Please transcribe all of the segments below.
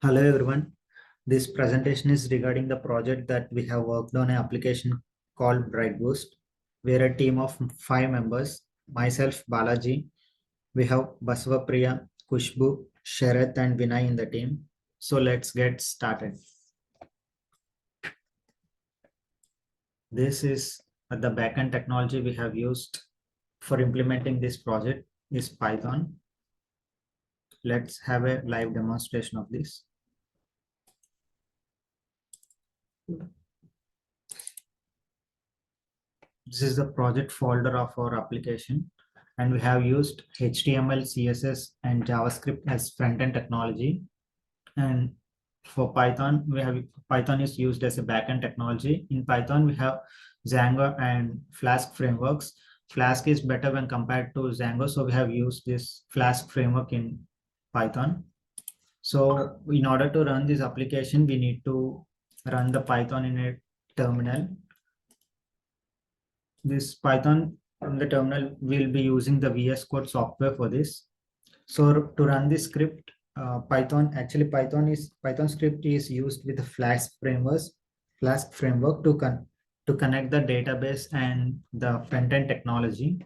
Hello everyone. This presentation is regarding the project that we have worked on an application called Bright Boost. We're a team of 5 members. Myself, Balaji. We have Basava Priya, Khushbu, Sharath, and Vinay in the team. So let's get started. This is the backend technology we have used for implementing this project is Python. Let's have a live demonstration of this. This is the project folder of our application, and we have used HTML, CSS, and JavaScript as front-end technology. And for Python, Python is used as a backend technology. In Python, we have Django and Flask frameworks. Flask is better when compared to Django, so we have used this Flask framework in Python. So in order to run this application, we need to run the Python in a terminal. This Python from the terminal, we'll be using the VS Code software for this. So to run this script, Python script is used with the Flask framework to connect the database and the front end technology.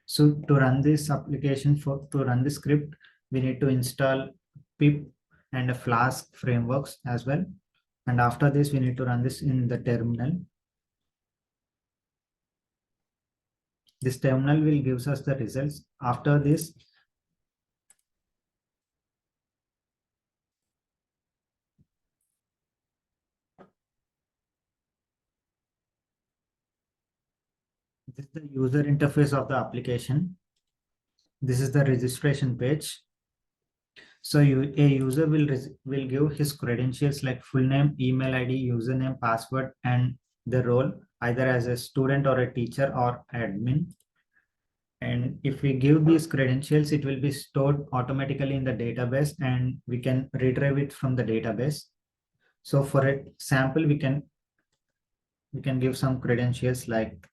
So to run this application to run the script, we need to install pip and a Flask frameworks as well. And after this, we need to run this in the terminal. This terminal will gives us the results. After this, this is the user interface of the application. This is the registration page. So a user will give his credentials like full name, email ID, username, password, and the role either as a student or a teacher or admin. And if we give these credentials, it will be stored automatically in the database and we can retrieve it from the database. So for a sample, we can give some credentials like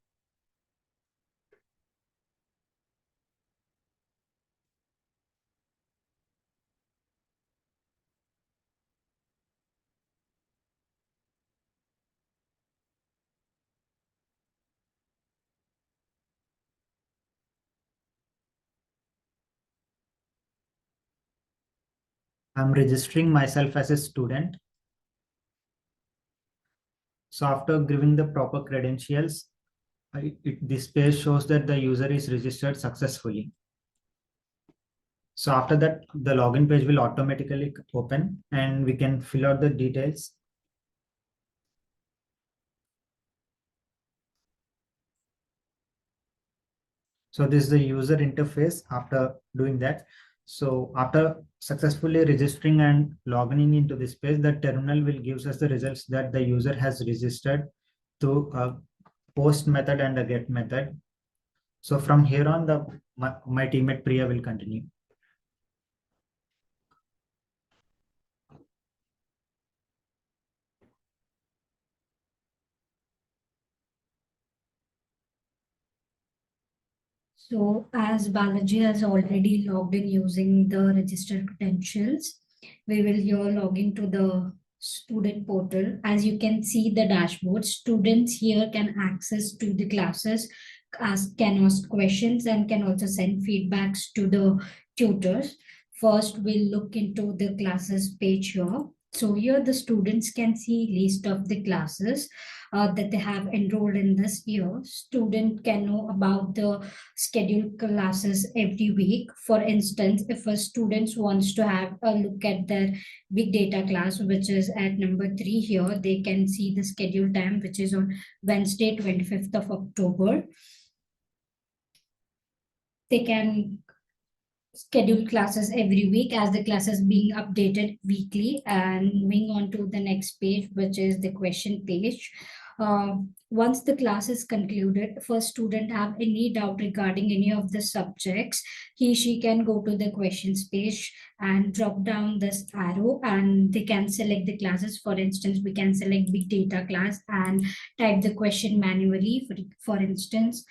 I'm registering myself as a student. So after giving the proper credentials, this page shows that the user is registered successfully. So after that, the login page will automatically open and we can fill out the details. So this is the user interface after doing that. So after successfully registering and logging into this page, the terminal will gives us the results that the user has registered through a post method and a get method. So from here on, my teammate Priya will continue. So as Balaji has already logged in using the registered credentials, we will here log into the student portal. As you can see the dashboard, students here can access to the classes, can ask questions and can also send feedbacks to the tutors. First, we'll look into the classes page here. So here the students can see list of the classes that they have enrolled in this year. Student can know about the scheduled classes every week. For instance, if a student wants to have a look at their big data class, which is at number 3 here, they can see the scheduled time, which is on Wednesday, 25th of October. They can schedule classes every week as the classes being updated weekly. And moving on to the next page, which is the question page. Once the class is concluded, if a student have any doubt regarding any of the subjects, she can go to the questions page and drop down this arrow and they can select the classes. For instance, we can select big data class and type the question manually. For instance,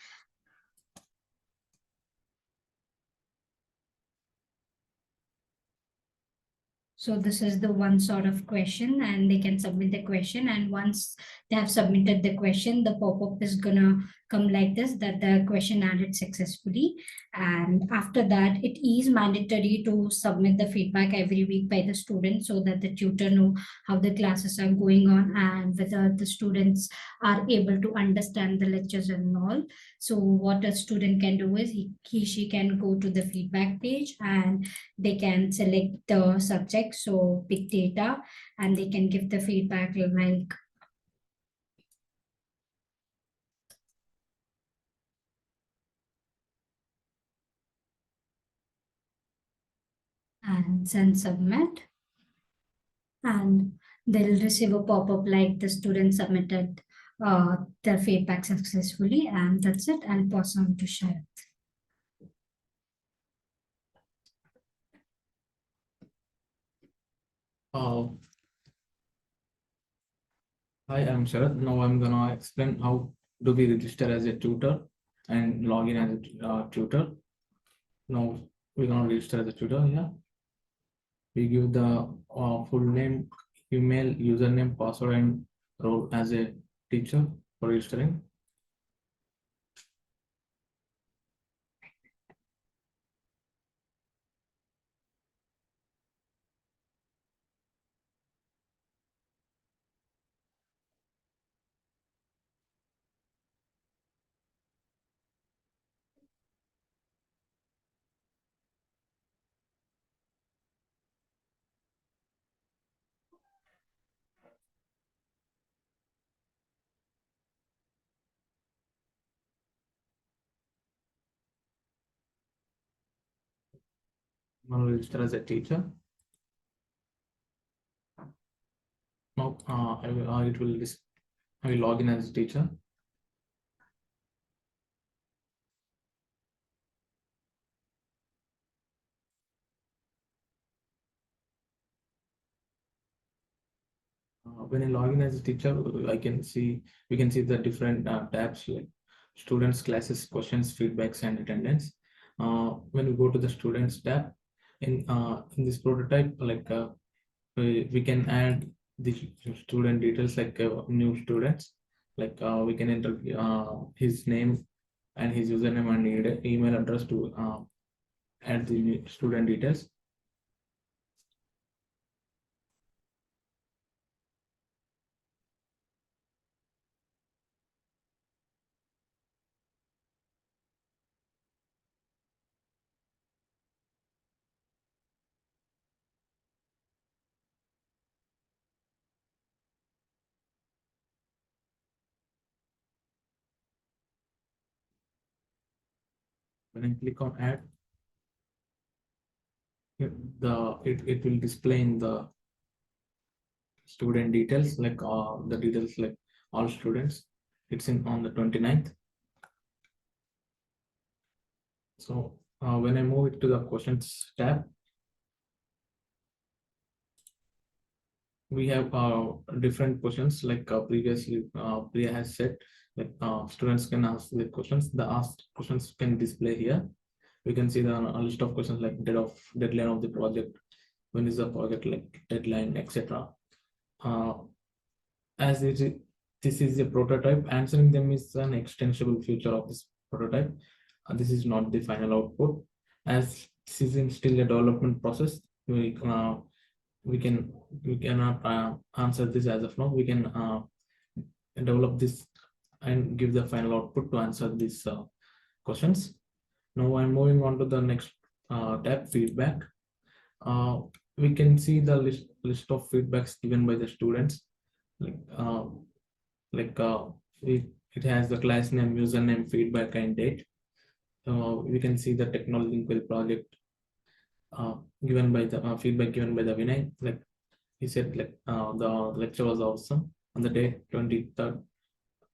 So this is the one sort of question, and they can submit the question. And once they have submitted the question, the pop-up is gonna come like this, that the question added successfully. And after that, it is mandatory to submit the feedback every week by the student, so that the tutor know how the classes are going on and whether the students are able to understand the lectures and all. So what a student can do is she can go to the feedback page, and they can select the subject, so big data, and they can give the feedback like and then submit, and they'll receive a pop-up like the student submitted their feedback successfully, and that's it. I'll pass on to Sharath. Uh, Hi, I'm Sharath. Now I'm gonna explain how do we register as a tutor and log in as a tutor. Now we're gonna register as a tutor. Yeah, we give the full name, email, username, password, and role as a teacher for registering. I'm gonna register as a teacher. Now I will log in as a teacher. When I log in as a teacher, we can see the different tabs like students, classes, questions, feedbacks, and attendance. When we go to the students tab, in this prototype, like we can add the student details like new students, like we can enter his name and his username and email address to add the student details. When I click on add, it will display in the student details like the details like all students. It's in on the 29th. So when I move it to the questions tab, we have different questions like previously Priya has said, like students can ask the questions. The asked questions can display here. We can see the list of questions like deadline of the project, when is the project like deadline, etc. As this is a prototype, answering them is an extensible feature of this prototype. This is not the final output, as this is in still a development process. We cannot answer this as of now. We can develop this and give the final output to answer these questions. Now I'm moving on to the next tab, feedback. We can see the list of feedbacks given by the students. Like like it has the class name, username, feedback, and date. We can see the technology inquiry project given by the feedback given by the Vinay. Like he said, like the lecture was awesome on the day 23rd,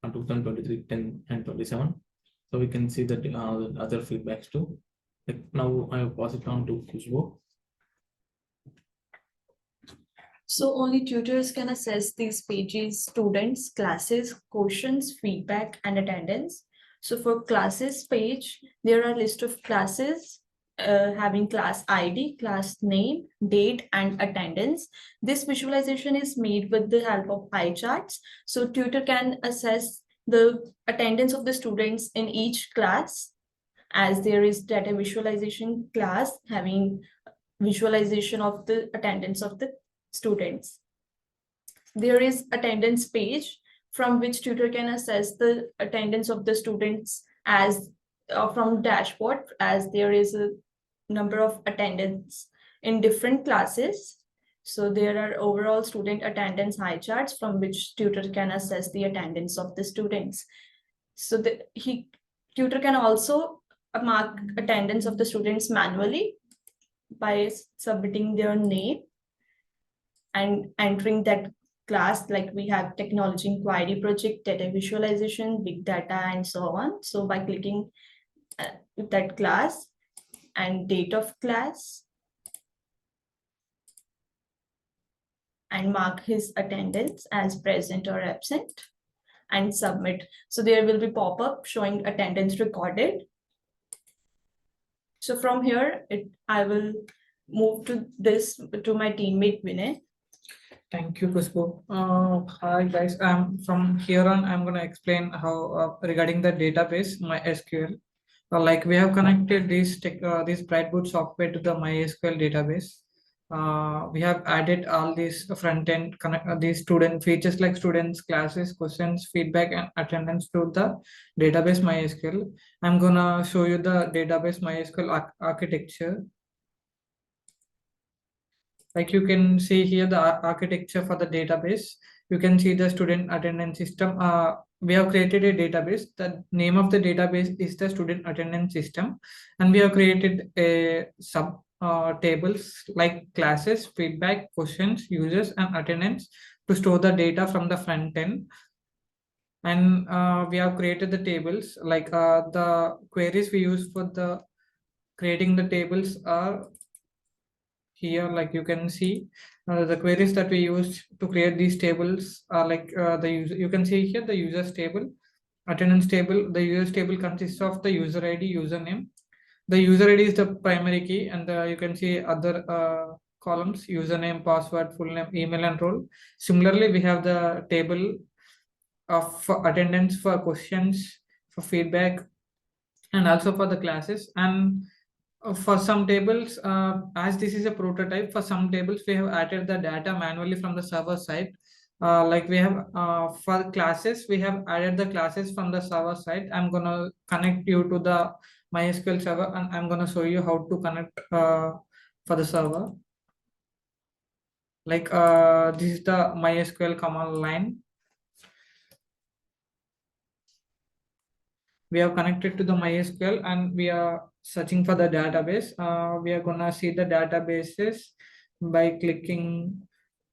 2023, 10 and 27. So we can see that the other feedbacks too. Like now I will pass it on to Khushbu. So only tutors can assess these pages, students, classes, questions, feedback, and attendance. So for classes page, there are list of classes having class ID, class name, date, and attendance. This visualization is made with the help of pie charts. So tutor can assess the attendance of the students in each class, as there is data visualization class having visualization of the attendance of the students. There is attendance page from which tutor can assess the attendance of the students as from dashboard, as there is a number of attendance in different classes. So there are overall student attendance high charts from which tutor can assess the attendance of the students. So tutor can also mark attendance of the students manually by submitting their name and entering that class. Like we have technology inquiry project, data visualization, big data, and so on. So by clicking that class and date of class and mark his attendance as present or absent and submit. So there will be pop-up showing attendance recorded. So from here, I will move to my teammate Vinay. Thank you, Khushbu. Hi guys. From here on, I'm gonna explain how regarding the database MySQL. Like we have connected this Brightboot software to the MySQL database. We have added all these front end these student features like students, classes, questions, feedback, and attendance to the database MySQL. I'm gonna show you the database MySQL architecture. Like you can see here the architecture for the database. You can see the student attendance system. We have created a database. The name of the database is the student attendance system, and we have created a sub tables like classes, feedback, questions, users, and attendance to store the data from the front end. And we have created the tables like the queries we use for the creating the tables are here. Like you can see the queries that we use to create these tables are like the user. You can see here the users table, attendance table. The users table consists of the user ID, username. The user ID is the primary key, and you can see other columns: username, password, full name, email, and role. Similarly, we have the table of for attendance, for questions, for feedback, and also for the classes. And for some tables, as this is a prototype, for some tables we have added the data manually from the server side. Like we have for classes, we have added the classes from the server side. I'm gonna connect you to the MySQL server, and I'm gonna show you how to connect for the server. Like this is the MySQL command line. We have connected to the MySQL and we are searching for the database. We are gonna see the databases by clicking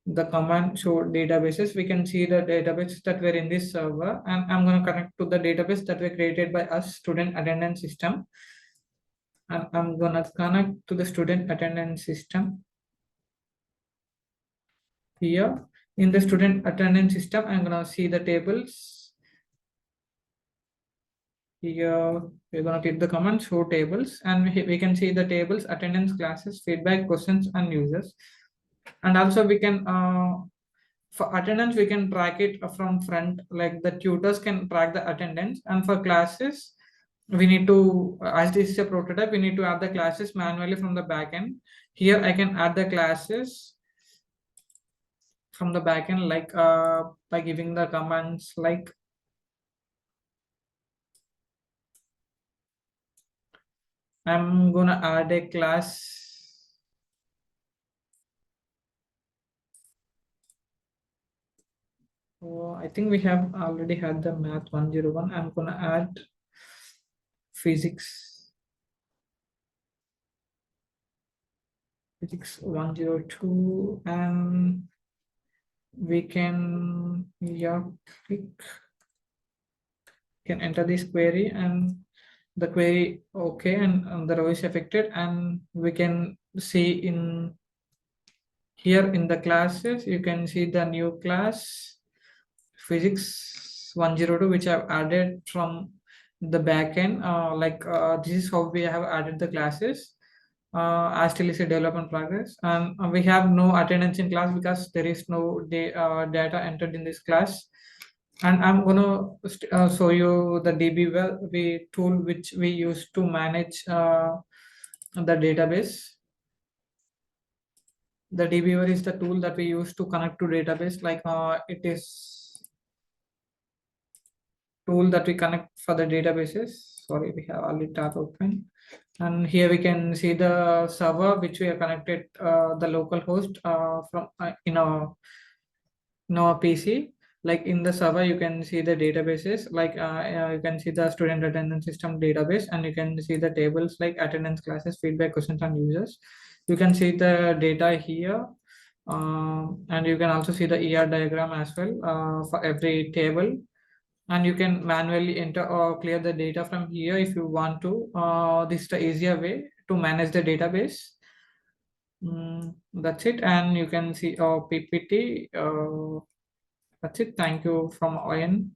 the command show databases. We can see the databases that were in this server, and I'm gonna connect to the database that were created by us, student attendance system. And I'm gonna connect to the student attendance system. Here in the student attendance system, I'm gonna see the tables. Here we're going to click the command show tables, and we can see the tables: attendance, classes, feedback, questions, and users. And also we can for attendance we can track it from front, like the tutors can track the attendance. And for classes, we need to, as this is a prototype, we need to add the classes manually from the backend. Here I can add the classes from the backend, like by giving the commands like I'm gonna add a class. Oh, I think we have already had the math 101. I'm gonna add physics 102, and we can can enter this query, and the query okay, and the row is affected. And we can see in here in the classes, you can see the new class physics 102, which I've added from the backend. Like this is how we have added the classes. as still is a development progress, and we have no attendance in class because there is no data entered in this class. And I'm gonna show you the DB tool which we use to manage the database. The DBWare is the tool that we use to connect to database. Like it is tool that we connect for the databases. Sorry, we have already tab open. And here we can see the server which we have connected the local host from in our PC. Like in the server, you can see the databases. Like you can see the student attendance system database, and you can see the tables like attendance, classes, feedback, questions, and users. You can see the data here, and you can also see the ER diagram as well for every table. And you can manually enter or clear the data from here if you want to. This is the easier way to manage the database. That's it. And you can see our PPT. That's it. Thank you from Oyen.